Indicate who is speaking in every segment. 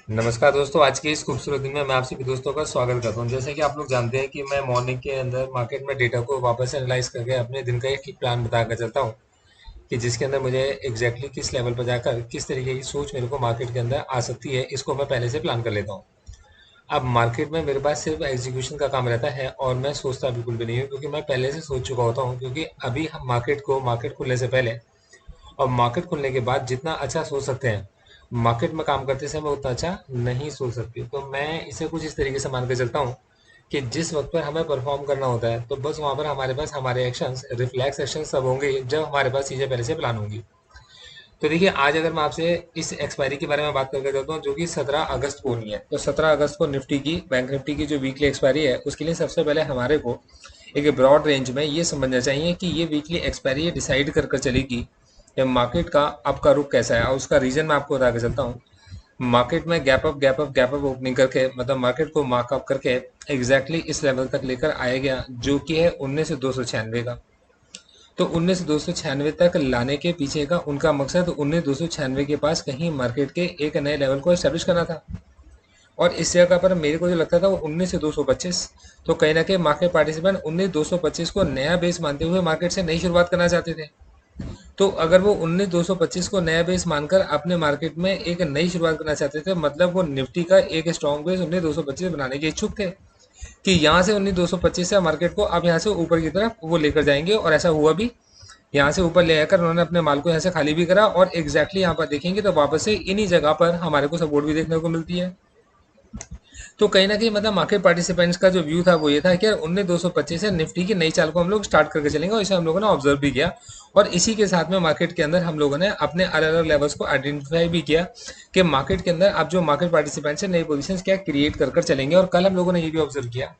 Speaker 1: नमस्कार दोस्तों, आज की इस खूबसूरत दिन में मैं आप सभी दोस्तों का स्वागत करता हूं। जैसे कि आप लोग जानते हैं कि मैं मॉर्निंग के अंदर मार्केट में डेटा को वापस एनालाइज करके अपने दिन का एक प्लान बताकर चलता हूं कि जिसके अंदर मुझे एग्जैक्टली किस लेवल पर जाकर किस तरीके की सोच मेरे को मार्केट के अंदर आ सकती है, इसको मैं पहले से प्लान कर लेता हूं। अब मार्केट में मेरे पास सिर्फ एग्जीक्यूशन का काम रहता है और मैं सोचता बिल्कुल भी नहीं हूँ, क्योंकि मैं पहले से सोच चुका होता हूँ। क्योंकि अभी हम मार्केट खुलने से पहले और मार्केट खुलने के बाद जितना अच्छा सोच सकते हैं, मार्केट में काम करते समय उतना अच्छा नहीं सोच सकते। तो मैं इसे कुछ इस तरीके से मान के चलता हूँ कि जिस वक्त पर हमें परफॉर्म करना होता है, तो बस वहां पर हमारे पास हमारे एक्शंस, रिफ्लेक्स एक्शन सब होंगे जब हमारे पास चीजें पहले से प्लान होंगी। तो देखिए, आज अगर मैं आपसे इस एक्सपायरी के बारे में बात करके चलता हूँ, जो कि 17 अगस्त को होनी है। तो 17 अगस्त को निफ्टी की, बैंक निफ्टी की जो वीकली एक्सपायरी है, उसके लिए सबसे पहले हमारे को एक ब्रॉड रेंज में ये समझना चाहिए कि ये वीकली एक्सपायरी डिसाइड कर कर चलेगी कि मार्केट का आपका रुख कैसा है। और उसका रीजन मैं आपको बता के चलता हूँ। मार्केट में गैप अप ओपनिंग करके, मतलब मार्केट को मार्कअप करके एग्जैक्टली इस लेवल तक लेकर आया गया, जो कि है 19,296 का। तो 19,296 तक लाने के पीछे का उनका मकसद 19,296 के पास कहीं मार्केट के एक नए लेवल को एस्टेब्लिश करना था। और इस जगह पर मेरे को जो लगता था वो 19,225। तो कहीं ना कहीं मार्केट पार्टिसिपेंट 19,225 को नया बेस मानते हुए मार्केट से नई शुरुआत करना चाहते थे। तो अगर वो 19,225 को नया बेस मानकर अपने मार्केट में एक नई शुरुआत करना चाहते थे, मतलब वो निफ्टी का एक स्ट्रॉन्ग बेस 19,225 बनाने के इच्छुक थे कि यहाँ से 19,225 से मार्केट को अब यहाँ से ऊपर की तरफ वो लेकर जाएंगे। और ऐसा हुआ भी। यहाँ से ऊपर ले आकर उन्होंने अपने माल को यहाँ से खाली भी करा, और एग्जैक्टली यहाँ पर देखेंगे तो वापस से इन्हीं जगह पर हमारे को सपोर्ट भी देखने को मिलती है। तो कहीं ना कहीं मतलब मार्केट पार्टिसिपेंट्स का जो व्यू था वो ये था कि यार 19,225 से निफ्टी की नई चाल को हम लोग स्टार्ट करके चलेंगे, और इसे हम लोगों ने ऑब्जर्व भी किया। और इसी के साथ में मार्केट के अंदर हम लोगों ने अपने अलग अलग लेवल्स को आइडेंटिफाई भी किया कि मार्केट के अंदर अब जो मार्केट पार्टिसिपेंट्स है नई पोजीशंस क्या क्रिएट कर कर चलेंगे। और कल हम लोगों ने ये भी ऑब्जर्व किया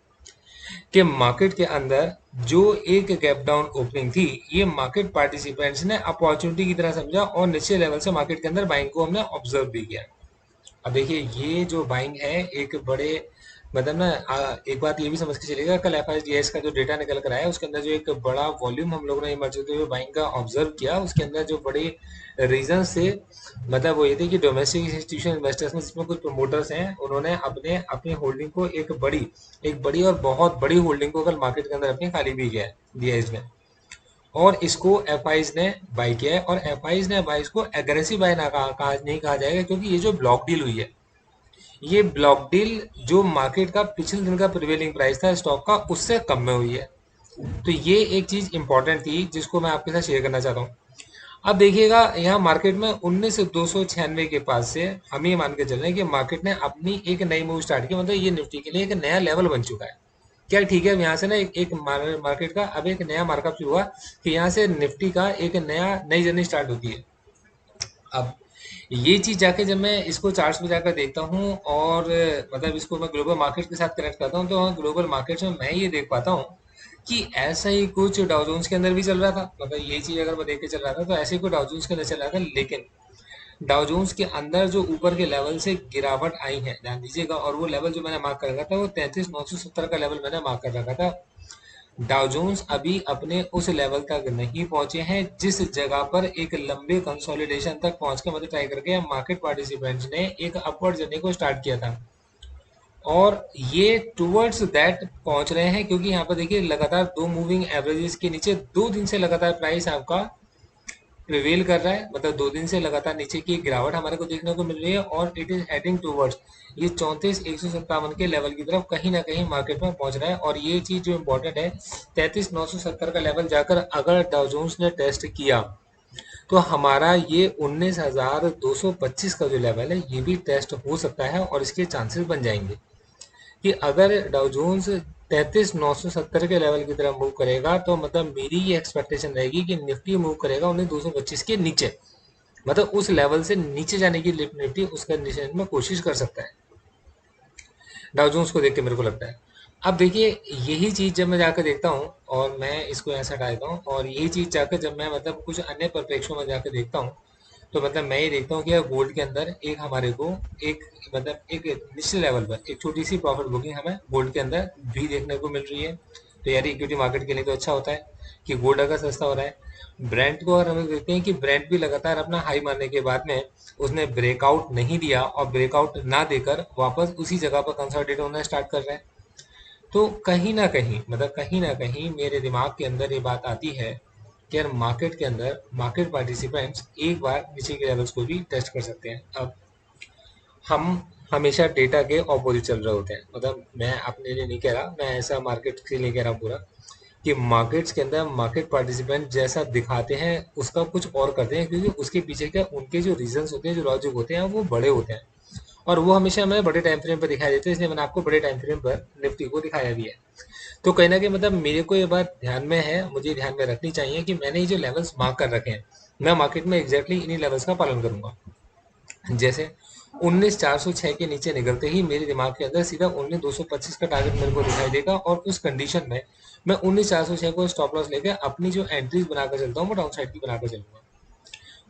Speaker 1: कि मार्केट के अंदर जो एक गैप डाउन ओपनिंग थी, ये मार्केट पार्टिसिपेंट्स ने अपॉर्चुनिटी की तरह समझा और निश्चित लेवल से मार्केट के अंदर बाइंग को हमने ऑब्जर्व भी किया। अब देखिए, ये जो बाइंग है एक बड़े, मतलब ना, एक बात ये भी समझ के चलिएगा, कल एफआईडीएस का जो डेटा निकल कर आया उसके अंदर जो एक बड़ा वॉल्यूम हम लोगों ने इमर्ज होते हुए बाइंग का ऑब्जर्व किया, उसके अंदर जो बड़े रीजन से, मतलब वो ये थे कि डोमेस्टिक इंस्टीट्यूशन इन्वेस्टर्स में, जिसमें कुछ प्रमोटर्स हैं, उन्होंने अपने अपनी होल्डिंग को एक बड़ी और बहुत बड़ी होल्डिंग को कल मार्केट के अंदर अपनी खाली भी किया दिया इसमें। और इसको एफआईज ने बाई किया है, और एफआईज ने बाई इसको एग्रेसिव बाय ना नहीं कहा जाएगा, क्योंकि ये जो ब्लॉक डील हुई है, ये ब्लॉक डील जो मार्केट का पिछले दिन का प्रिवेलिंग प्राइस था स्टॉक का, उससे कम में हुई है। तो ये एक चीज इंपॉर्टेंट थी जिसको मैं आपके साथ शेयर करना चाहता हूँ। अब देखिएगा, यहाँ मार्केट में 19,296 के पास से हम ये मान के चल रहे हैं कि मार्केट ने अपनी एक नई मूव स्टार्ट की, मतलब ये निफ्टी के लिए एक नया लेवल बन चुका है। क्या ठीक है, अब यहाँ से ना एक मार्केट का अब एक नया मार्कअप शुरू हुआ कि यहाँ से निफ्टी का एक नई जर्नी स्टार्ट होती है। अब ये चीज जाके जब मैं इसको चार्ट्स में जाकर देखता हूँ, और मतलब इसको मैं ग्लोबल मार्केट के साथ कनेक्ट करता हूँ, तो ग्लोबल मार्केट्स में मैं ये देख पाता हूँ कि ऐसा ही कुछ डाउ जोन्स के अंदर भी चल रहा था। मतलब ये चीज अगर मैं देख के चल रहा था तो ऐसे ही कुछ डाउ जोन्स के अंदर चल रहा था, लेकिन डाउ जोन्स के अंदर जो ऊपर के लेवल से गिरावट आई है, ध्यान दीजिएगा, और वो लेवल जो मैंने मार्क कर रखा था वो 33,970 का लेवल मैंने मार्क कर रखा था। डाउ जोन्स अभी अपने उस लेवल तक नहीं पहुंचे हैं जिस जगह पर एक लंबे कंसोलिडेशन तक पहुंच के मतलब ट्राई करके मार्केट पार्टिसिपेंट्स ने एक अपवर्ड जर्नी को स्टार्ट किया था। और ये टुवर्ड्स दैट पहुंच रहे हैं, क्योंकि यहाँ पर देखिए लगातार दो मूविंग एवरेजेस के नीचे 2 दिन से लगातार प्राइस आपका प्रिवेल कर रहा है, मतलब 2 दिन से लगातार नीचे की गिरावट हमारे को देखने को मिल रही है, और इट इज हेडिंग टूवर्ड्स ये 34,157 के लेवल की तरफ कहीं ना कहीं मार्केट में पहुंच रहा है। और ये चीज जो इम्पोर्टेंट है, 33,970 का लेवल जाकर अगर डाउ जोन्स ने टेस्ट किया, तो हमारा ये 19,225 का जो लेवल है ये भी टेस्ट हो सकता है, और इसके चांसेस बन जाएंगे कि अगर डाउ जोन्स 33,970 के लेवल की तरफ मूव करेगा, तो मतलब मेरी ये एक्सपेक्टेशन रहेगी कि निफ्टी मूव करेगा 19,225 के नीचे, मतलब उस लेवल से नीचे जाने की निफ्टी उसका कंडीशन में कोशिश कर सकता है, डाउ जोन्स को देख के मेरे को लगता है। अब देखिए, यही चीज जब मैं जाकर देखता हूँ, और मैं इसको ऐसा हटा देता हूँ, और यही चीज जाकर जब मैं मतलब कुछ अन्य परिप्रेक्ष्यों में जाकर देखता हूँ, तो मतलब मैं ये देखता हूँ कि यार गोल्ड के अंदर एक हमारे को एक, मतलब एक निश्चित लेवल पर एक छोटी सी प्रॉफिट बुकिंग हमें गोल्ड के अंदर भी देखने को मिल रही है। तो यार इक्विटी मार्केट के लिए तो अच्छा होता है। कि गोल्ड अगर सस्ता हो रहा है, ब्रेंट को अगर हम देखते हैं कि ब्रेंट भी लगातार अपना हाई मारने के बाद में उसने ब्रेकआउट नहीं दिया और ब्रेकआउट ना देकर वापस उसी जगह पर कंसोलिडेट होना स्टार्ट कर रहा है। तो कहीं ना कहीं मतलब कहीं ना कहीं मेरे दिमाग के अंदर ये बात आती है कि यार मार्केट के अंदर मार्केट पार्टिसिपेंट्स एक बार नीचे के लेवल्स को भी टेस्ट कर सकते हैं। अब हम हमेशा डेटा के ऑपोजिट चल रहे होते हैं, मतलब मैं अपने लिए नहीं कह रहा, मैं ऐसा मार्केट के लिए कह रहा हूँ पूरा, कि मार्केट्स के अंदर मार्केट पार्टिसिपेंट जैसा दिखाते हैं उसका कुछ और करते हैं, क्योंकि उसके पीछे क्या उनके जो रीजंस होते हैं, जो लॉजिक होते हैं, वो बड़े होते हैं और वो हमेशा हमें बड़े टाइम फ्रेम पर दिखाई देते हैं। इसलिए मैंने आपको बड़े टाइम फ्रेम पर निफ्टी को दिखाया भी है। तो कहीं ना कहीं मतलब मेरे को ये बात ध्यान में है, मुझे ध्यान में रखनी चाहिए कि मैंने ये जो लेवल्स मार्क कर रखे हैं, मैं मार्केट में एग्जैक्टली इन्हीं लेवल्स का पालन करूंगा। जैसे 19,406 के नीचे निकलते ही मेरे दिमाग के अंदर सीधा 19,225 का टारगेट मेरे को दिखाई देगा और उस कंडीशन में मैं 19,406 को स्टॉप लॉस लेकर अपनी जो एंट्रीज बनाकर चलता हूँ वो डाउन साइड की बनाकर चलूंगा।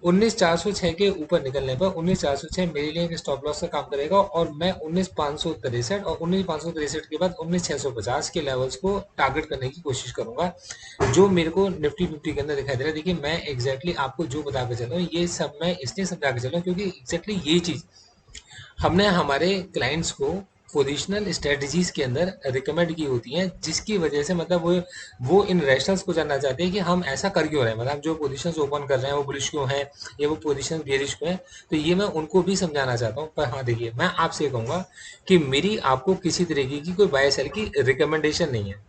Speaker 1: 19,406 के ऊपर निकलने पर 19,406 मेरे लिए एक स्टॉप लॉस का काम करेगा और मैं 19,563 और 19,563 के बाद 19,650 के लेवल्स को टारगेट करने की कोशिश करूंगा, जो मेरे को निफ्टी फिफ्टी के अंदर दिखाई दे रहा है। देखिए मैं एग्जैक्टली आपको जो बता के चल रहा हूँ ये सब मैं इसलिए समझा के चल रहा हूँ क्योंकि एग्जैक्टली ये चीज हमने हमारे क्लाइंट्स को पोजिशनल स्ट्रेटजीज के अंदर रिकमेंड की होती हैं, जिसकी वजह से मतलब वो इन्वेस्टर्स को जानना चाहते हैं कि हम ऐसा कर क्यों रहे हैं, मतलब जो पोजीशंस ओपन कर रहे हैं वो बुलिश क्यों हैं या वो पोजीशंस बेरिश क्यों हैं। तो ये मैं उनको भी समझाना चाहता हूँ। पर हाँ देखिए, मैं आपसे कहूँगा कि मेरी आपको किसी तरीके की कोई बाय सेल की रिकमेंडेशन नहीं है।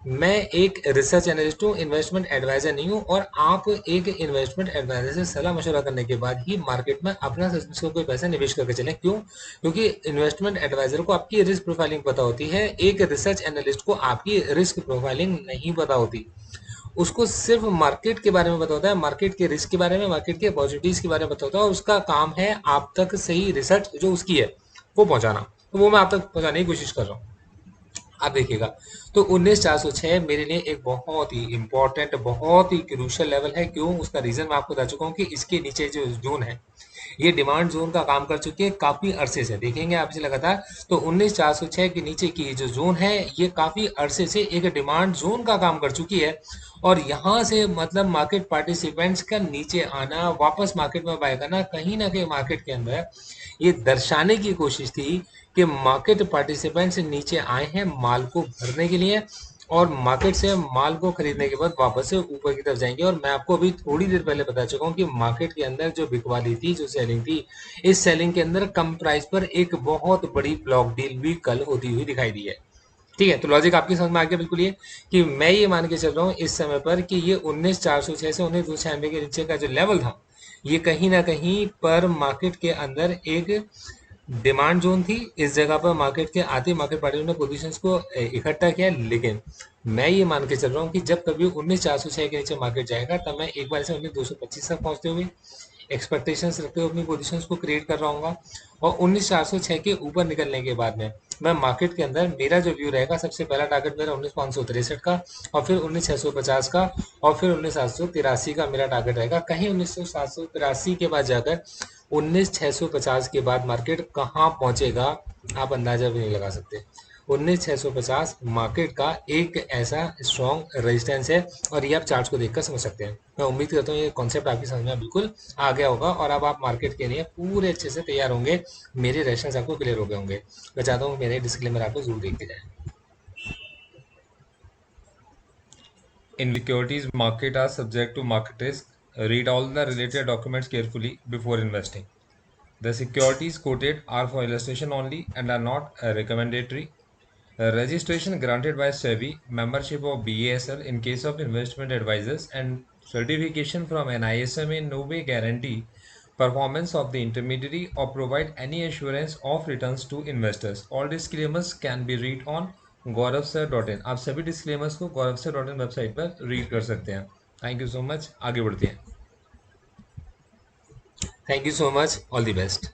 Speaker 1: मैं एक रिसर्च एनालिस्ट हूँ, इन्वेस्टमेंट एडवाइजर नहीं हूँ। और आप एक इन्वेस्टमेंट एडवाइजर से सलाह मशवरा करने के बाद ही मार्केट में अपना कोई पैसा निवेश करके चलें। क्यों? क्योंकि इन्वेस्टमेंट एडवाइजर को आपकी रिस्क प्रोफाइलिंग पता होती है, एक रिसर्च एनालिस्ट को आपकी रिस्क प्रोफाइलिंग नहीं पता होती। उसको सिर्फ मार्केट के बारे में पता होता है, मार्केट के रिस्क के बारे में, मार्केट के अपॉर्चुनिटीज के बारे में पता होता है, और उसका काम है आप तक सही रिसर्च जो उसकी है वो पहुंचाना। तो वो मैं आप तक पहुंचाने की कोशिश कर रहा हूँ। आप देखिएगा, तो 19,406 मेरे लिए एक बहुत ही इंपॉर्टेंट, बहुत ही क्रूशियल लेवल है। क्यों? उसका रीजन मैं आपको बता चुका हूँ कि इसके नीचे जो जोन है ये डिमांड जोन का काम कर चुकी है काफी अरसे से। देखेंगे आप इसे लगातार, तो 19,406 के नीचे की जो जोन है ये काफी अरसे से एक डिमांड जोन का काम कर चुकी है। और यहाँ से मतलब मार्केट पार्टिसिपेंट्स का नीचे आना, वापस मार्केट में बाय करना, कहीं ना कहीं मार्केट के अंदर ये दर्शाने की कोशिश थी कि मार्केट पार्टिसिपेंट्स नीचे आए हैं माल को भरने के लिए और मार्केट से माल को खरीदने के बाद वापस से ऊपर की तरफ जाएंगे। और मैं आपको अभी थोड़ी देर पहले बता चुका हूँ कि मार्केट के अंदर जो बिकवाली थी, जो सेलिंग थी, इस सेलिंग के अंदर कम प्राइस पर एक बहुत बड़ी ब्लॉक डील भी कल होती हुई दिखाई दी है। ठीक है, तो लॉजिक आपकी समझ में आ गया बिल्कुल। ये कि मैं ये मान के चल रहा हूँ इस समय पर कि ये 19,406 से 19,296 के नीचे का जो लेवल था, ये कहीं ना कहीं पर मार्केट के अंदर एक डिमांड जोन थी। इस जगह पर मार्केट के आते मार्केट पार्टी ने पोजीशंस को इकट्ठा किया। लेकिन मैं ये मान के चल रहा हूँ कि जब कभी 19,406 के नीचे मार्केट जाएगा तब मैं एक बार से 19,225 तक पहुंचते हुए एक्सपेक्टेशंस रखते हुए अपनी पोजीशंस को क्रिएट कर रहा हूँ। और 19,406 के ऊपर निकलने के बाद में मैं मार्केट के अंदर मेरा जो व्यू रहेगा, सबसे पहला टारगेट मेरा 19,563 का, और फिर 19,650 का, और फिर 19,783 का मेरा टारगेट रहेगा। कहीं 19,783 के बाद जाकर 19,650 के बाद मार्केट कहाँ पहुंचेगा आप अंदाजा भी नहीं लगा सकते। 19,650 मार्केट का एक ऐसा स्ट्रॉन्ग रेजिस्टेंस है और ये आप चार्ट्स को देखकर समझ सकते हैं। मैं उम्मीद करता हूँ ये कॉन्सेप्ट आपकी समझ में बिल्कुल आ गया होगा और अब आप मार्केट के लिए पूरे अच्छे से तैयार होंगे, मेरे रेशंस आपको क्लियर हो गए होंगे। मैं चाहता हूँ मेरे डिस्क्लेमर आपको जरूर देखते जाए। In securities market are subject to market risk. Read all the related documents carefully before investing. The securities quoted are for illustration only and are not recommendatory. Registration granted by SEBI, membership of BASL in case of investment advisors, and certification from NISM in no way guarantee performance of the intermediary or provide any assurance of returns to investors. All disclaimers can be read on gauravsir.in. आप सभी disclaimers को gauravsir.in website पर read कर सकते हैं। Thank you so much, आगे बढ़ते हैं। Thank you so much, all the best.